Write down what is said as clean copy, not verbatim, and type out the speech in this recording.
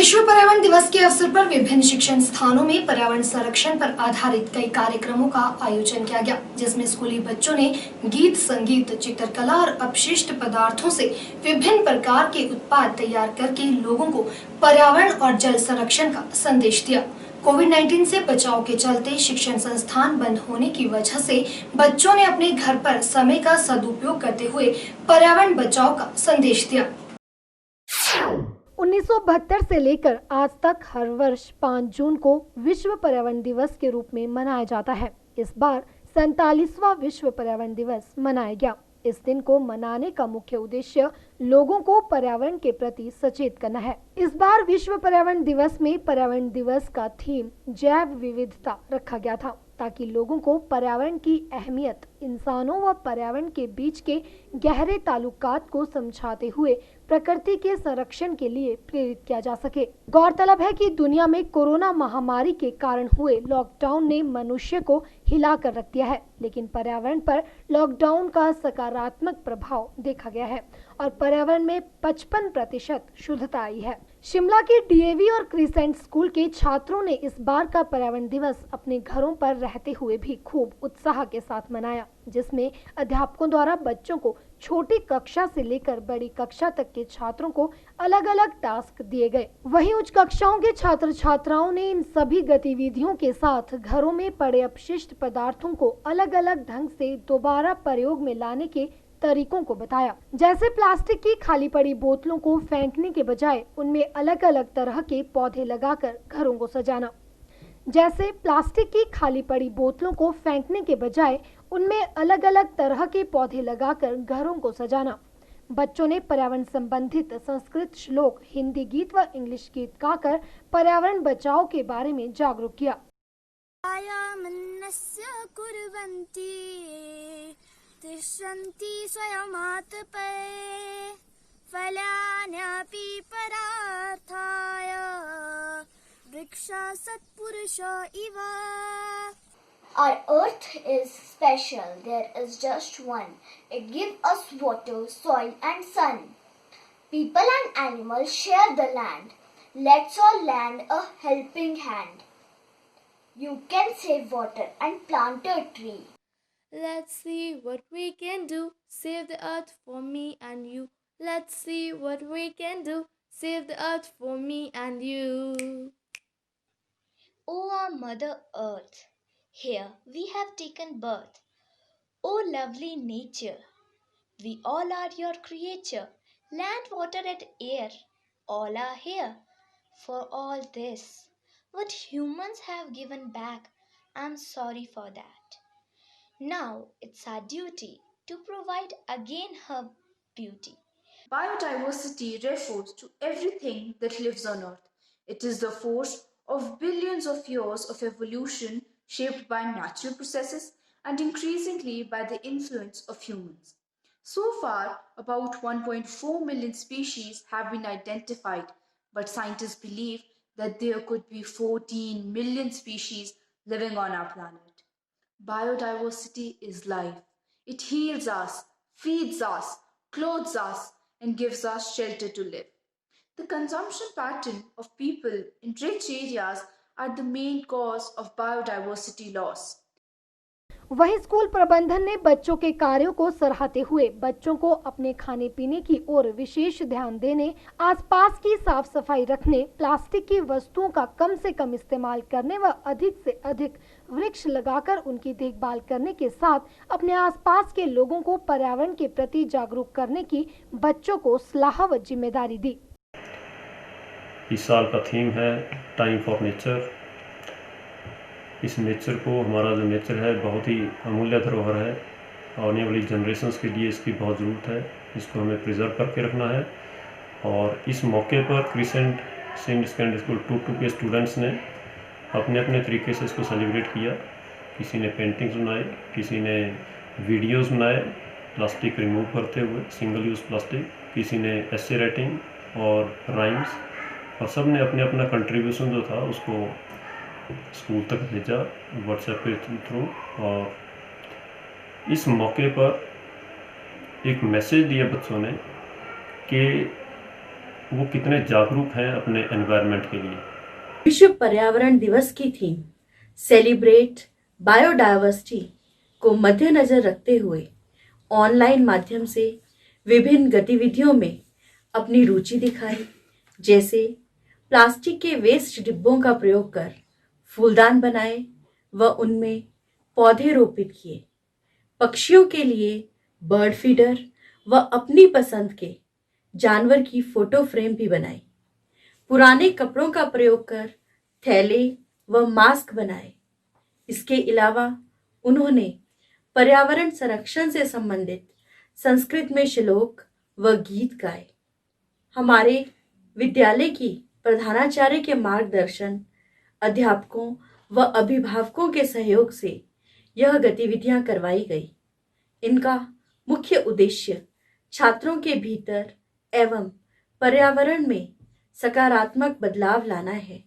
विश्व पर्यावरण दिवस के अवसर पर विभिन्न शिक्षण स्थानों में पर्यावरण संरक्षण पर आधारित कई कार्यक्रमों का आयोजन किया गया, जिसमें स्कूली बच्चों ने गीत, संगीत, चित्रकला और अपशिष्ट पदार्थों से विभिन्न प्रकार के उत्पाद तैयार करके लोगों को पर्यावरण और जल संरक्षण का संदेश दिया। कोविड-19 से बचाव के चलते शिक्षण संस्थान बंद होने की वजह से बच्चों ने अपने घर पर समय का सदुपयोग करते हुए पर्यावरण बचाव का संदेश दिया। 1972 से लेकर आज तक हर वर्ष 5 जून को विश्व पर्यावरण दिवस के रूप में मनाया जाता है। इस बार 47वां विश्व पर्यावरण दिवस मनाया गया। इस दिन को मनाने का मुख्य उद्देश्य लोगों को पर्यावरण के प्रति सचेत करना है। इस बार विश्व पर्यावरण दिवस में पर्यावरण दिवस का थीम जैव विविधता रखा गया था, ताकि लोगों को पर्यावरण की अहमियत, इंसानों व पर्यावरण के बीच के गहरे ताल्लुकात को समझाते हुए प्रकृति के संरक्षण के लिए प्रेरित किया जा सके। गौरतलब है कि दुनिया में कोरोना महामारी के कारण हुए लॉकडाउन ने मनुष्य को हिला कर रख दिया है, लेकिन पर्यावरण पर लॉकडाउन का सकारात्मक प्रभाव देखा गया है और पर्यावरण में 55% शुद्धता आई है। शिमला के डीएवी और क्रिसेंट स्कूल के छात्रों ने इस बार का पर्यावरण दिवस अपने घरों पर रहते हुए भी खूब उत्साह के साथ मनाया, जिसमें अध्यापकों द्वारा बच्चों को छोटी कक्षा से लेकर बड़ी कक्षा तक के छात्रों को अलग अलग टास्क दिए गए। वहीं उच्च कक्षाओं के छात्र छात्राओं ने इन सभी गतिविधियों के साथ घरों में पड़े अपशिष्ट पदार्थों को अलग अलग ढंग से दोबारा प्रयोग में लाने के तरीकों को बताया। जैसे प्लास्टिक की खाली पड़ी बोतलों को फेंकने के बजाय उनमें अलग अलग तरह के पौधे लगाकर घरों को सजाना। जैसे प्लास्टिक की खाली पड़ी बोतलों को फेंकने के बजाय उनमें अलग अलग तरह के पौधे लगाकर घरों को सजाना। बच्चों ने पर्यावरण संबंधित संस्कृत श्लोक, हिंदी गीत व इंग्लिश गीत गाकर पर्यावरण बचाव के बारे में जागरूक किया। तिष्ठन्ति स्वयमात्मपये फलान्यपि परार्थाय वृक्षा सत्पुरुष इव. Our earth is special. There is just one. It gives us water, soil and sun. People and animals share the land. Let's all lend a helping hand. You can save water and plant a tree. Let's see what we can do. Save the earth for me and you. Let's see what we can do. Save the earth for me and you. O our Mother Earth, here we have taken birth. O lovely nature, we all are your creature. Land, water and air, all are here. For all this, what humans have given back, I'm sorry for that. Now it's our duty to provide again her beauty. Biodiversity refers to everything that lives on Earth. It is the force of billions of years of evolution shaped by natural processes and increasingly by the influence of humans. So far, about 1.4 million species have been identified, but scientists believe that there could be 14 million species living on our planet. Biodiversity is life. It heals us, feeds us, clothes us, and gives us shelter to live. The consumption pattern of people in rich areas are the main cause of biodiversity loss. वहीं school प्रबंधन ने बच्चों के कार्यों को सराहते हुए बच्चों को अपने खाने पीने की ओर विशेष ध्यान देने, आसपास की साफ सफाई रखने, प्लास्टिक की वस्तुओं का कम से कम इस्तेमाल करने व अधिक से अधिक वृक्ष लगाकर उनकी देखभाल करने के साथ अपने आसपास के लोगों को पर्यावरण के प्रति जागरूक करने की बच्चों को सलाह व जिम्मेदारी दी। इस साल का थीम है टाइम फॉर नेचर। इस नेचर को, हमारा जो नेचर है बहुत ही अमूल्य धरोहर है। आने वाली जनरेशन्स के लिए इसकी बहुत ज़रूरत है। इसको हमें प्रिजर्व करके रखना है। और इस मौके पर क्रिसेंट सीनियर सेकेंडरी स्कूल 2 के स्टूडेंट्स ने अपने अपने तरीके से इसको सेलिब्रेट किया। किसी ने पेंटिंग्स बनाए, किसी ने वीडियोस बनाए प्लास्टिक रिमूव करते हुए, सिंगल यूज़ प्लास्टिक, किसी ने एसे राइटिंग और राइम्स, और सब ने अपने अपना कंट्रीब्यूशन जो था उसको स्कूल तक भेजा व्हाट्सएप के थ्रू। और इस मौके पर एक मैसेज दिया बच्चों ने कि वो कितने जागरूक हैं अपने एनवायरनमेंट के लिए। विश्व पर्यावरण दिवस की थीम सेलिब्रेट बायोडायवर्सिटी को मद्देनजर रखते हुए ऑनलाइन माध्यम से विभिन्न गतिविधियों में अपनी रुचि दिखाई, जैसे प्लास्टिक के वेस्ट डिब्बों का प्रयोग कर फूलदान बनाए व उनमें पौधे रोपित किए, पक्षियों के लिए बर्ड फीडर व अपनी पसंद के जानवर की फोटो फ्रेम भी बनाई, पुराने कपड़ों का प्रयोग कर थैले व मास्क बनाए। इसके अलावा उन्होंने पर्यावरण संरक्षण से संबंधित संस्कृत में श्लोक व गीत गाए। हमारे विद्यालय की प्रधानाचार्य के मार्गदर्शन, अध्यापकों व अभिभावकों के सहयोग से यह गतिविधियां करवाई गई। इनका मुख्य उद्देश्य छात्रों के भीतर एवं पर्यावरण में सकारात्मक बदलाव लाना है।